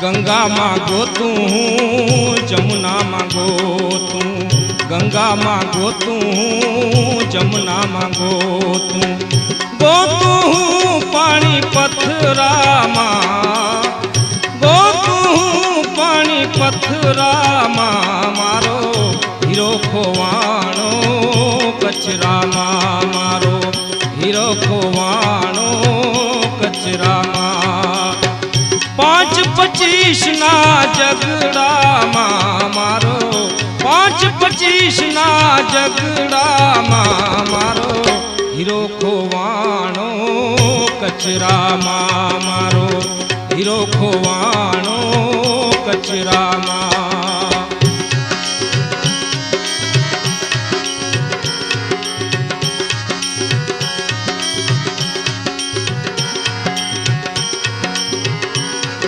गंगा माँ गोतू हूँ जमुना माँ गोतू, गंगा माँ गोतू हूँ जमुना माँ गोतू, गोतू हूँ पानी पथरा माँ, गोतू हूँ पानी पथरा माँ, मारो हीरो खोवाणो कचरा माँ, मारो हीरो खोवाणो कचरा माँ। 5-25 ना झगड़ा माँ मारो, 5-25 ना झगड़ा माँ मारो, हीरो खोवाणो कचरा माँ, मारो हीरो खोवाणो कचरा माँ।